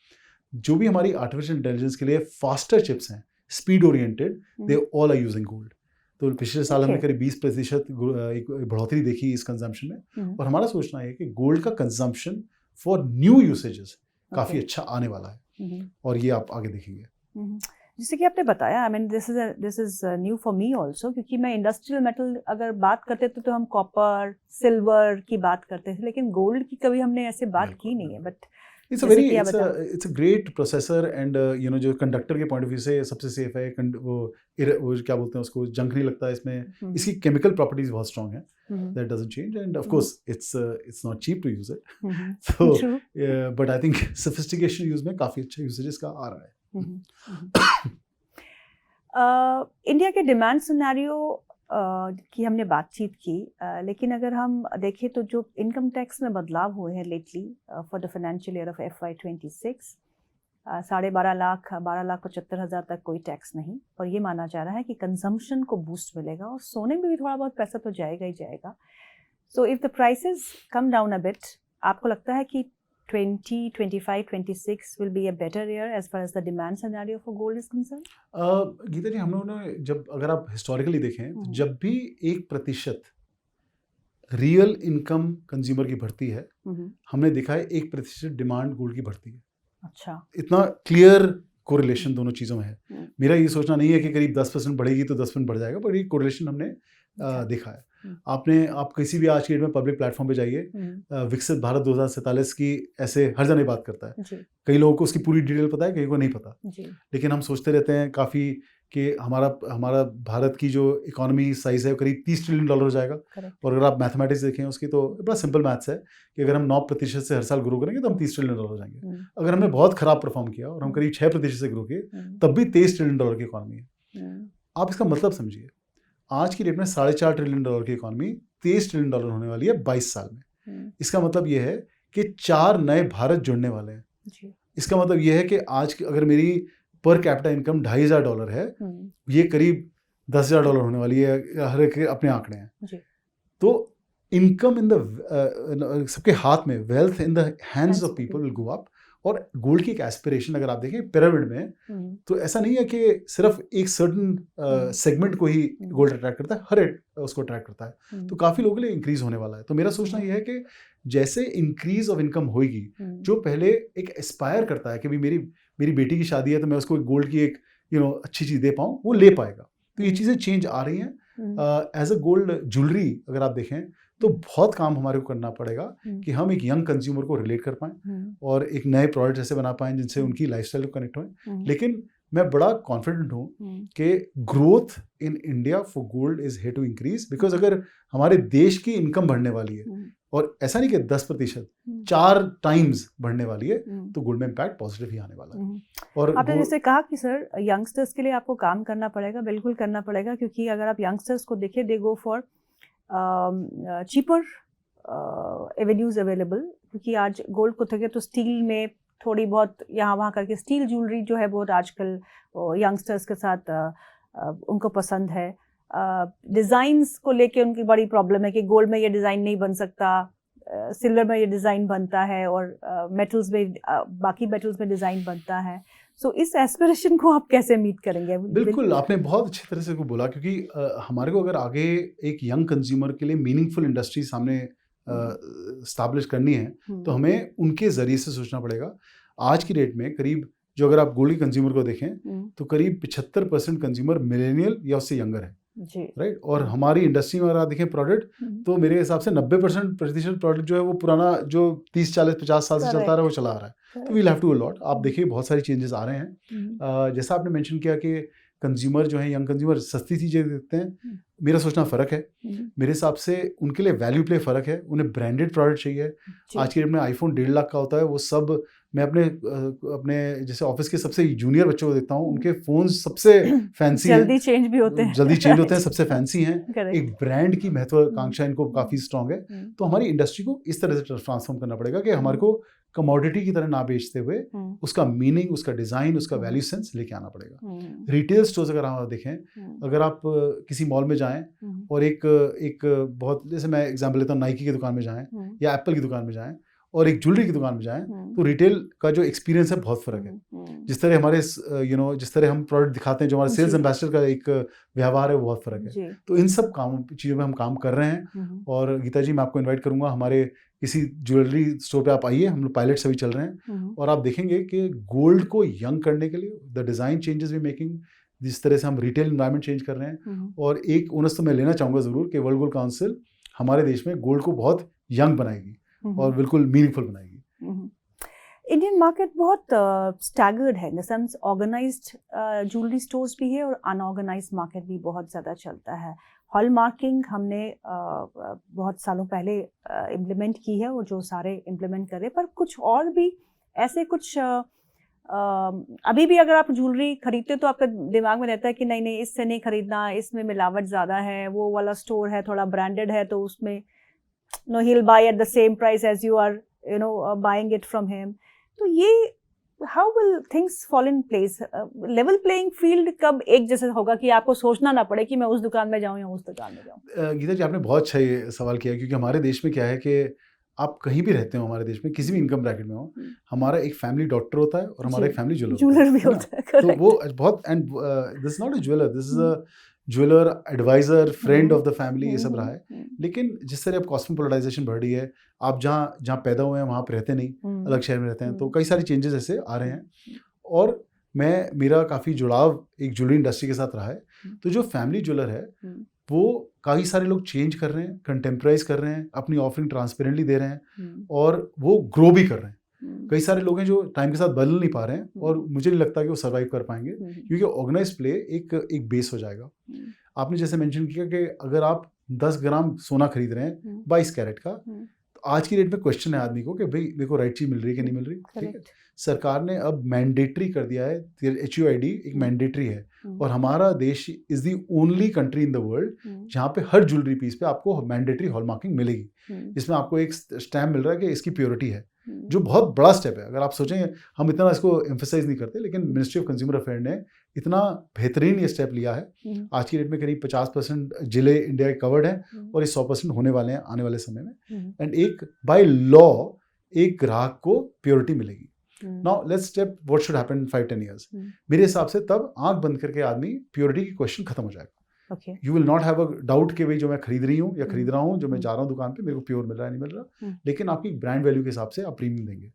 A: जो भी हमारी आर्टिफिशियल इंटेलिजेंस के लिए फास्टर चिप्स हैं, speed oriented, they all are using gold. तो पिछले साल हमने करीब 20% एक बढ़ोतरी देखी इस कंजम्पशन में, और हमारा सोचना है कि गोल्ड का कंजम्पशन फॉर न्यू यूसेजेस काफ़ी अच्छा आने वाला है, और ये आप आगे देखेंगे।
B: जैसे कि आपने बताया, I mean this is new for me also, क्योंकि मैं इंडस्ट्रियल मेटल अगर बात करते तो हम कॉपर, सिल्वर की बात करते थे, लेकिन गोल्ड की कभी हमने ऐसे बात की नहीं है। But
A: it's a great processor, and जो कंडक्टर के पॉइंट ऑफ व्यू से सबसे सेफ है। वो क्या बोलते हैं उसको, जंग नहीं लगता है इसमें। इसकी केमिकल प्रॉपर्टीज बहुत स्ट्रांग है, that doesn't change, and of course it's not cheap to use it. तो but I think sophistication use में काफ़ी अच्छा यूसेज का आ रहा है।
B: इंडिया के डिमांड सिनेरियो की हमने बातचीत की, लेकिन अगर हम देखें तो जो इनकम टैक्स में बदलाव हुए हैं lately for the financial year of FY26, 12,75,75,हज़ार तक कोई टैक्स नहीं, और ये माना जा रहा है कि कंजम्पशन को बूस्ट मिलेगा, और सोने में भी थोड़ा बहुत पैसा तो जाएगा ही जाएगा। So if the prices come down a bit, आपको लगता है कि 2025-26 will be a better year as far as the demand scenario for gold is concerned?
A: Gita जी, हम लोगों ने अगर आप हिस्टोरिकली देखें, तो जब भी 1% रियल इनकम कंज्यूमर की बढ़ती है, हमने देखा है 1% डिमांड गोल्ड की बढ़ती है। अच्छा, इतना क्लियर कोरिलेशन दोनों चीज़ों में है। मेरा ये सोचना नहीं है कि करीब 10% बढ़ेगी तो 10% बढ़ जाएगा, पर ये कोरिलेशन हमने देखा है। आप किसी भी आज की डेट में पब्लिक प्लेटफॉर्म पे जाइए, विकसित भारत 2047 की ऐसे हर जने बात करता है। कई लोगों को उसकी पूरी डिटेल पता है, कई को नहीं पता, लेकिन हम सोचते रहते हैं काफ़ी कि हमारा भारत की जो इकोनॉमी साइज है वो करीब $30 ट्रिलियन हो जाएगा। और अगर आप मैथमेटिक्स देखें उसकी, तो बड़ा सिंपल मैथ्स है कि अगर हम 9% से हर साल ग्रो करेंगे तो हम $30 ट्रिलियन हो जाएंगे। अगर हमने बहुत खराब परफॉर्म किया और हम करीब 6% से ग्रो किए, तब भी $23 ट्रिलियन की इकोनॉमी है। आप इसका मतलब समझिए, आज की डेट में $4.5 ट्रिलियन की इकोनॉमी $23 ट्रिलियन होने वाली है 22 साल में। इसका मतलब ये है कि 4 नए भारत जुड़ने वाले हैं। इसका मतलब ये है कि आज अगर मेरी पर कैपिटा इनकम $2,500 है, ये करीब $10,000 होने वाली है। हर एक अपने आंकड़े हैं। तो इनकम इन द सबके हाथ में, wealth in the hands of people will go up. और गोल्ड की एक एस्पिरेशन अगर आप देखें पिरामिड में, तो ऐसा नहीं है कि सिर्फ एक सर्टन सेगमेंट को ही गोल्ड अट्रैक्ट करता है, हर एक उसको अट्रैक्ट करता है। तो काफ़ी लोगों के लिए इंक्रीज होने वाला है। तो मेरा सोचना यह है कि जैसे इंक्रीज ऑफ इनकम होगी, जो पहले एक एस्पायर करता है कि भाई मेरी बेटी की शादी है तो मैं उसको गोल्ड की एक अच्छी चीज़ दे पाऊँ, वो ले पाएगा। तो ये चीज़ें चेंज आ रही हैं। एज अ गोल्ड ज्वेलरी अगर आप देखें तो बहुत काम हमारे को करना पड़ेगा कि हम एक यंग कंज्यूमर को रिलेट कर पाएँ और एक नए प्रोडक्ट ऐसे बना पाएँ जिनसे उनकी लाइफस्टाइल को कनेक्ट हों। लेकिन मैं बड़ा कॉन्फिडेंट हूँ कि growth in India for gold is here to increase, because अगर हमारे देश की इनकम बढ़ने वाली है, और ऐसा नहीं कि 10%, 4 टाइम्स बढ़ने वाली है, तो गोल्ड में इम्पैक्ट पॉजिटिव ही आने वाला है। और
B: आपने जैसे कहा कि सर यंगस्टर्स के लिए आपको काम करना पड़ेगा, बिल्कुल करना पड़ेगा, क्योंकि अगर आप यंगस्टर्स को देखें, they go for cheaper avenues available, क्योंकि आज गोल्ड को देखें तो स्टील में थोड़ी बहुत यहाँ वहाँ करके स्टील ज्वेलरी जो है बहुत आजकल यंगस्टर्स के साथ उनको पसंद है। डिज़ाइंस को लेके उनकी बड़ी प्रॉब्लम है कि गोल्ड में ये डिज़ाइन नहीं बन सकता, सिल्वर में ये डिज़ाइन बनता है, और मेटल्स में बाकी मेटल्स में डिज़ाइन बनता है। सो इस एस्पिरेशन को आप कैसे मीट करेंगे?
A: बिल्कुल, आपने बहुत अच्छी तरह से को बोला, क्योंकि हमारे को अगर आगे एक यंग कंज्यूमर के लिए मीनिंगफुल इंडस्ट्री सामने एस्टैब्लिश करनी है, तो हमें उनके ज़रिए से सोचना पड़ेगा। आज की डेट में करीब, जो अगर आप गोल्ड के कंज्यूमर को देखें, तो करीब 75% कंज्यूमर मिलेनियल या उससे यंगर है, राइट। और हमारी इंडस्ट्री में अगर आप देखें प्रोडक्ट, तो मेरे हिसाब से 90% प्रोडक्ट जो है वो पुराना, जो 30, 40, 50 साल से चलता आ रहा है, वो चला आ रहा है। तो we'll have to do a lot. आप देखिए बहुत सारी चेंजेस आ रहे हैं। जैसा आपने मेंशन किया कि कंज्यूमर जो है, यंग कंज्यूमर सस्ती चीज़ें देखते हैं, मेरा सोचना फ़र्क है। मेरे हिसाब से उनके लिए वैल्यू प्ले फ़र्क है, उन्हें ब्रांडेड प्रोडक्ट चाहिए। आज के डेट में आईफोन 1.5 लाख का होता है, वो सब, मैं अपने जैसे ऑफिस के सबसे जूनियर बच्चों को देखता हूँ, उनके फ़ोन सबसे फैंसी हैं,
B: जल्दी चेंज भी होते हैं,
A: सबसे फैंसी हैं। एक ब्रांड की महत्वाकांक्षा इनको काफ़ी स्ट्रांग है। तो हमारी इंडस्ट्री को इस तरह से ट्रांसफॉर्म करना पड़ेगा कि हमारे को कमोडिटी की तरह ना बेचते हुए उसका मीनिंग, उसका डिज़ाइन, उसका वैल्यू सेंस लेके आना पड़ेगा। रिटेल स्टोर्स अगर आप देखें, अगर आप किसी मॉल में जाएं और एक बहुत, जैसे मैं एग्जांपल लेता हूँ, नाइकी की दुकान में जाएं या एप्पल की दुकान में जाएं और एक ज्वेलरी की दुकान में जाएं, तो रिटेल का जो एक्सपीरियंस है बहुत फ़र्क है। जिस तरह हमारे जिस तरह हम प्रोडक्ट दिखाते हैं, जो हमारे सेल्स एम्बेसडर का एक व्यवहार है, वो बहुत फ़र्क है। तो इन सब चीज़ों में हम काम कर रहे हैं। और गीता जी, मैं आपको इन्वाइट करूँगा, हमारे किसी ज्वेलरी स्टोर पे आप आइए, हम लोग पायलट से भी चल रहे हैं, और आप देखेंगे कि गोल्ड को यंग करने के लिए the design changes we making, जिस तरह से हम रिटेल एनवायरनमेंट चेंज कर रहे हैं। और एक ओनस तो मैं लेना चाहूँगा ज़रूर कि वर्ल्ड गोल्ड काउंसिल हमारे देश में गोल्ड को बहुत यंग बनाएगी और बिल्कुल मीनिंगफुल बनाएगी।
B: इंडियन मार्केट बहुत स्टैगर्ड है, in the sense organised jewellery stores भी है और अनऑर्गेनाइज्ड मार्केट भी बहुत ज़्यादा चलता है। हॉल मार्किंग हमने बहुत सालों पहले इम्प्लीमेंट की है, और जो सारे इम्प्लीमेंट कर रहे हैं, पर कुछ और भी ऐसे कुछ अभी भी अगर आप ज्वेलरी खरीदते हो तो आपका दिमाग में रहता है कि नहीं नहीं, इससे नहीं खरीदना, इसमें मिलावट ज़्यादा है, वो वाला स्टोर है थोड़ा ब्रांडेड है, तो उसमें no, he will buy at the same price as you are buying it from him. तो ये how will things fall in place? Level playing field कब एक जैसे होगा कि आपको सोचना ना पड़े कि मैं उस दुकान में जाऊं या उस दुकान में जाऊं?
A: गीता जी, आपने बहुत अच्छा ये सवाल किया, क्योंकि हमारे देश में क्या है कि आप कहीं भी रहते हो हमारे देश में, किसी भी इनकम ब्रैकेट में हो, हमारा एक फैमिली डॉक्टर होता है और हमारा एक फैमिली ज्वेलर
B: भी होता है।
A: तो वो बहुत, and this is not a jeweller, this is a jeweller, adviser, friend of the family, ये सब रहा है। लेकिन जिस तरह अब कॉस्मोपोलिटाइजेशन बढ़ रही है, आप जहाँ पैदा हुए हैं वहाँ पे रहते नहीं, अलग शहर में रहते हैं, तो कई सारी चेंजेस ऐसे आ रहे हैं। और मेरा काफ़ी जुड़ाव एक ज्वेलरी इंडस्ट्री के साथ रहा है। तो जो फैमिली ज्वेलर है, वो कई सारे लोग चेंज कर रहे हैं, कंटेम्पराइज कर रहे हैं, अपनी ऑफरिंग ट्रांसपेरेंटली दे रहे हैं, और वो ग्रो भी कर रहे हैं। कई सारे लोग हैं जो टाइम के साथ बदल नहीं पा रहे हैं, और मुझे नहीं लगता कि वो सर्वाइव कर पाएंगे, क्योंकि ऑर्गेनाइज प्ले एक बेस हो जाएगा। आपने जैसे मेंशन किया कि अगर आप 10 ग्राम सोना खरीद रहे हैं 22 कैरेट का, तो आज की डेट में क्वेश्चन है आदमी को कि भाई मेरे को राइट चीज मिल रही है कि नहीं मिल रही। ठीक है, सरकार ने अब मैंडेटरी कर दिया है, HUID एक मैंडेटरी है, और हमारा देश is the only country in the world जहाँ पे हर ज्वेलरी पीस पे आपको मैंडेटरी हॉलमार्किंग मिलेगी, जिसमें आपको एक स्टैम्प मिल रहा है कि इसकी प्योरिटी है, जो बहुत बड़ा स्टेप है। अगर आप सोचें, हम इतना इसको एम्फेसाइज नहीं करते, लेकिन मिनिस्ट्री ऑफ कंज्यूमर अफेयर ने इतना बेहतरीन ये स्टेप लिया है। आज की डेट में करीब 50% जिले इंडिया के कवर्ड हैं, और ये 100% होने वाले हैं आने वाले समय में। एंड एक बाय लॉ एक ग्राहक को प्योरिटी मिलेगी। Now let's step what should happen in 5-10 years. मेरे हिसाब से तब आंख बंद करके आदमी प्योरिटी की क्वेश्चन खत्म हो जाएगा। You will not have a doubt कि भाई जो मैं खरीद रही हूँ या खरीद रहा हूँ, जो मैं जा रहा हूँ दुकान पे, मेरे को प्योर मिल रहा है नहीं मिल रहा, लेकिन आपकी ब्रांड वैल्यू के हिसाब से आप प्रीमियम देंगे।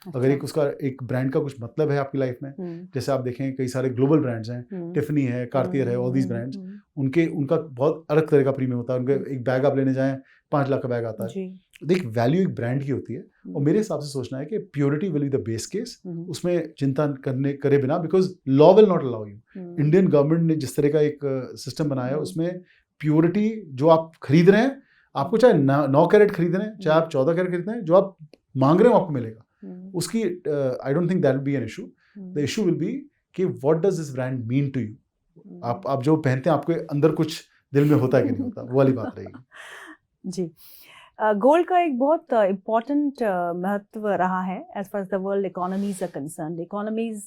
A: अगर एक ब्रांड का कुछ मतलब है आपकी लाइफ में, जैसे आप देखें कई सारे ग्लोबल ब्रांड्स हैं, टिफनी है, कार्टियर है, ऑल दीज ब्रांड्स, उनका बहुत अलग तरह का प्रीमियम होता है। उनके एक बैग आप लेने जाएं 5 लाख का बैग आता है। देख, वैल्यू एक ब्रांड की होती है, और मेरे हिसाब से सोचना है कि purity will be the base case, उसमें चिंता करे बिना, because law will not allow you. Indian government ने जिस तरह का एक सिस्टम बनाया है, उसमें प्योरिटी जो आप खरीद रहे हैं, आपको चाहे 9 कैरेट खरीद रहे हैं, चाहे आप 14 कैरेट खरीद रहे हैं, जो आप मांग रहे हो आपको मिलेगा। उसकी I don't think that will be an issue. The issue will be कि what does this brand mean to you. आप जो पहनते हैं, आपके अंदर कुछ दिल में होता है कि नहीं होता, वो वाली बात रहेगी।
B: जी, गोल्ड का एक बहुत इम्पोर्टेंट महत्व रहा है as far as the world economies are concern. Economies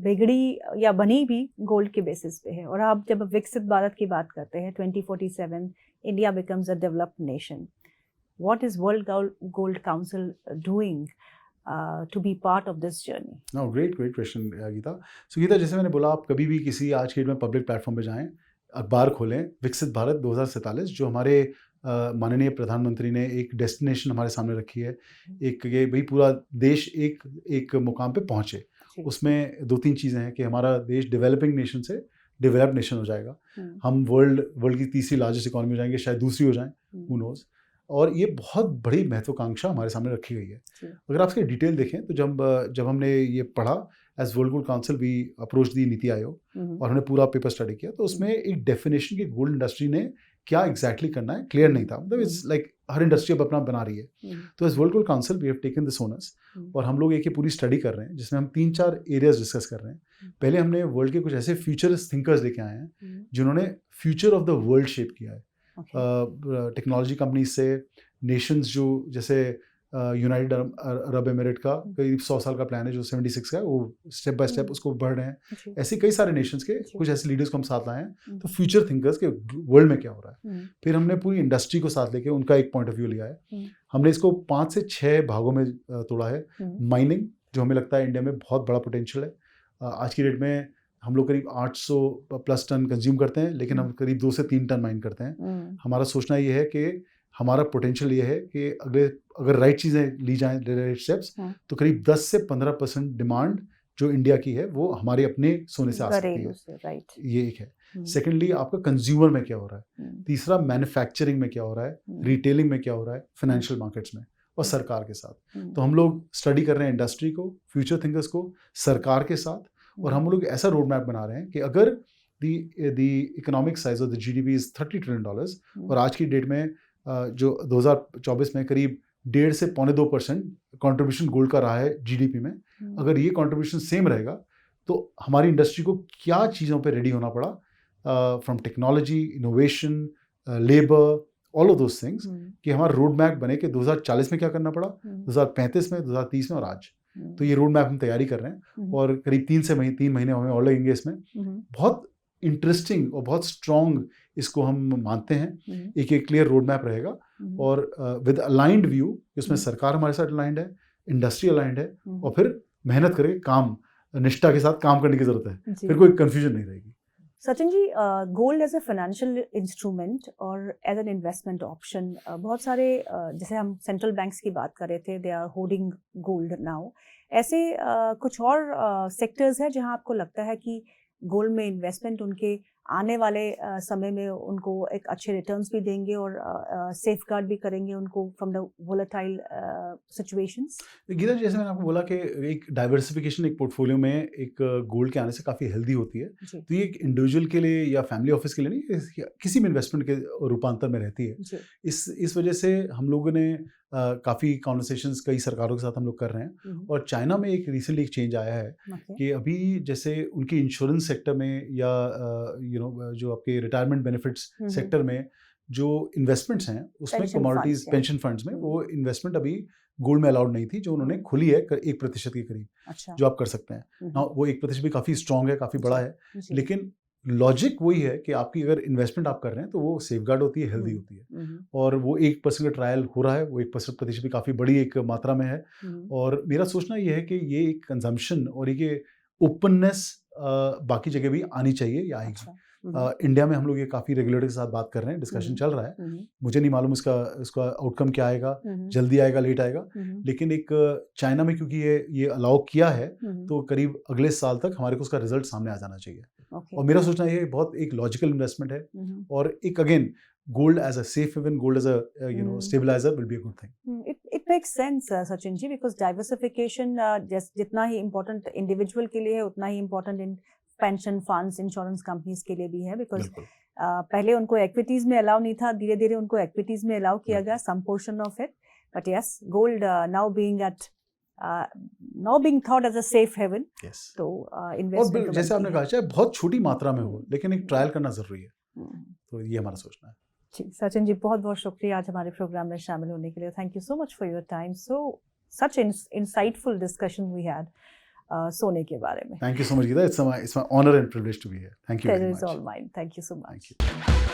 B: बिगड़ी या बनी भी गोल्ड के बेसिस पे है. और आप जब विकसित भारत की बात करते हैं 2047 India becomes a developed nation. What is World Gold Council doing to be part of this journey?
A: No, great question, Geeta. So Geeta, जैसे मैंने बोला, आप कभी भी किसी आज के डेट में पब्लिक प्लेटफॉर्म पे जाएं, अखबार खोलें, विकसित भारत 2047 जो हमारे माननीय प्रधानमंत्री ने एक डेस्टिनेशन हमारे सामने रखी है, एक ये भाई पूरा देश एक मुकाम पे पहुंचे. उसमें 2-3 चीज़ें हैं कि हमारा देश डेवलपिंग नेशन से डेवलप्ड नेशन हो जाएगा. हम वर्ल्ड की तीसरी लार्जेस्ट इकोनॉमी हो जाएंगे, शायद दूसरी हो जाएं, हु नोज. और ये बहुत बड़ी महत्वाकांक्षा हमारे सामने रखी गई है. अगर आप इसके डिटेल देखें तो जब हमने ये पढ़ा as World Gold Council we approach the NITI Aayog और हमने पूरा पेपर स्टडी किया, तो उसमें एक डेफिनेशन की गोल्ड इंडस्ट्री ने क्या एग्जैक्टली करना है क्लियर नहीं था. मतलब इट्स लाइक हर इंडस्ट्री अब अपना बना रही है. तो as World Gold Council we have taken this owners और हम लोग एक पूरी स्टडी कर रहे हैं जिसमें हम 3-4 एरियाज डिस्कस कर रहे हैं. पहले हमने वर्ल्ड के कुछ ऐसे फ्यूचरिस्ट थिंकर्स लेके आए हैं जिन्होंने future of the world shape किया है. टेक्नोलॉजी कंपनीज से नेशंस जो जैसे यूनाइटेड अरब एमिरेट का करीब 100 साल का प्लान है जो 76 का है, वो स्टेप बाय स्टेप उसको बढ़ रहे हैं. ऐसे कई सारे नेशंस के कुछ ऐसे लीडर्स को हम साथ लाए हैं. तो फ्यूचर थिंकर्स के वर्ल्ड में क्या हो रहा है. फिर हमने पूरी इंडस्ट्री को साथ लेके उनका एक पॉइंट ऑफ व्यू लिया है. हमने इसको 5 से 6 भागों में तोड़ा है. माइनिंग, जो हमें लगता है इंडिया में बहुत बड़ा पोटेंशियल है. आज की डेट में हम लोग करीब 800 प्लस टन कंज्यूम करते हैं, लेकिन हम करीब 2 से 3 टन माइन करते हैं. हमारा सोचना ये है कि हमारा पोटेंशियल ये है कि अगर राइट चीज़ें ली जाएं, राइट स्टेप्स, तो करीब 10 से 15% डिमांड जो इंडिया की है वो हमारे अपने सोने से आ सकती है.
B: राइट,
A: ये एक है. सेकेंडली, आपका कंज्यूमर में क्या हो रहा है. तीसरा, मैन्युफैक्चरिंग में क्या हो रहा है, रिटेलिंग में क्या हो रहा है, फाइनेंशियल मार्केट्स में, और सरकार के साथ. तो हम लोग स्टडी कर रहे हैं इंडस्ट्री को, फ्यूचर थिंकर्स को, सरकार के साथ. और हम लोग ऐसा रोड मैप बना रहे हैं कि अगर the economic size of the GDP is $30 trillion और आज की डेट में जो 2024 में करीब 1.5 से 1.25% कंट्रीब्यूशन गोल्ड का रहा है GDP में, अगर ये कंट्रीब्यूशन सेम रहेगा तो हमारी इंडस्ट्री को क्या चीज़ों पे रेडी होना पड़ा, from technology, innovation, labour, all of those things, कि हमारा रोड मैप बने कि 2040 में क्या करना पड़ा, 2035 में, 2030 में और आज. तो ये रोड मैप हम तैयारी कर रहे हैं और करीब 3 महीने हमें और लगेंगे इसमें. बहुत इंटरेस्टिंग और बहुत स्ट्रॉन्ग इसको हम मानते हैं. एक क्लियर रोड मैप रहेगा और विद अलाइंड व्यू, उसमें सरकार हमारे साथ अलाइंड है, इंडस्ट्री अलाइंड है, और फिर मेहनत करके काम, निष्ठा के साथ काम करने की जरूरत है. फिर कोई कंफ्यूजन नहीं रहेगी.
B: Sachin ji, gold as a financial instrument और एज एन इन्वेस्टमेंट ऑप्शन, बहुत सारे जैसे हम सेंट्रल बैंक्स की बात कर रहे थे, they are holding gold now. ऐसे कुछ और सेक्टर्स हैं जहां आपको लगता है कि गोल्ड में इन्वेस्टमेंट उनके आने वाले समय में उनको एक अच्छे रिटर्न्स भी देंगे और सेफगार्ड भी करेंगे उनको from the volatile situations?
A: Geeta, जैसे मैंने आपको बोला कि एक डाइवर्सिफिकेशन एक पोर्टफोलियो में एक गोल्ड के आने से काफ़ी हेल्दी होती है. तो ये एक इंडिविजुअल के लिए या फैमिली ऑफिस के लिए नहीं, किसी भी इन्वेस्टमेंट के रूपांतर में रहती है. इस वजह से हम लोगों ने काफ़ी कॉन्वर्सेशंस कई सरकारों के साथ हम लोग कर रहे हैं. और चाइना में एक रिसेंटली एक चेंज आया है कि अभी जैसे उनकी इंश्योरेंस सेक्टर में या जो आपके रिटायरमेंट बेनिफिट्स सेक्टर में जो इन्वेस्टमेंट्स हैं उसमें कमोडिटीज, पेंशन फंड्स में, वो इन्वेस्टमेंट अभी गोल्ड में अलाउड नहीं थी, जो उन्होंने खुली है 1% के करीब. अच्छा. जो आप कर सकते हैं. वो 1% भी काफ़ी स्ट्रॉन्ग है, काफ़ी बड़ा है. लेकिन लॉजिक वही है कि आपकी अगर इन्वेस्टमेंट आप कर रहे हैं तो वो सेफगार्ड होती है, हेल्दी होती है. और वो 1% का ट्रायल हो रहा है, वो 1% भी काफ़ी बड़ी एक मात्रा में है. और मेरा सोचना ये है कि ये एक कंजम्पशन और ये ओपननेस बाकी जगह भी आनी चाहिए या आएगी. इंडिया में हम लोग ये काफ़ी रेगुलेटर के साथ बात कर रहे हैं, डिस्कशन चल रहा है. मुझे नहीं मालूम इसका आउटकम क्या आएगा, जल्दी आएगा, लेट आएगा. लेकिन एक चाइना में क्योंकि ये अलाउ किया है, तो करीब अगले साल तक हमारे को उसका रिजल्ट सामने आ जाना चाहिए. और मेरा सोचना ये बहुत एक लॉजिकल इन्वेस्टमेंट है. और एक again gold as a safe haven, gold as a stabiliser will be a good thing.
B: It makes sense Sachin ji, because diversification जितना ही इम्पोर्टेंट इंडिविजुअल के लिए है उतना ही important in pension funds, insurance companies के लिए भी है. बिकॉज पहले उनको इक्विटीज में अलाउ नहीं था, धीरे धीरे उनको इक्विटीज में अलाउ किया गया, some portion of it. But yes, gold now being thought as a safe haven. तो इन्वेस्टमेंट,
A: और जैसे आपने कहा, चाहे बहुत छोटी मात्रा में हो, लेकिन एक ट्रायल करना जरूरी है. तो ये हमारा सोचना है.
B: जी सचिन जी, बहुत बहुत शुक्रिया आज हमारे प्रोग्राम में शामिल होने के लिए. Thank you so much for your time. So such insightful discussion we had सोने के बारे में.
A: Thank you so much, Geeta. It's my honor and privilege to be here. Thank you very
B: Pleasure is
A: much.
B: all mine. Thank you so much.
A: Thank you.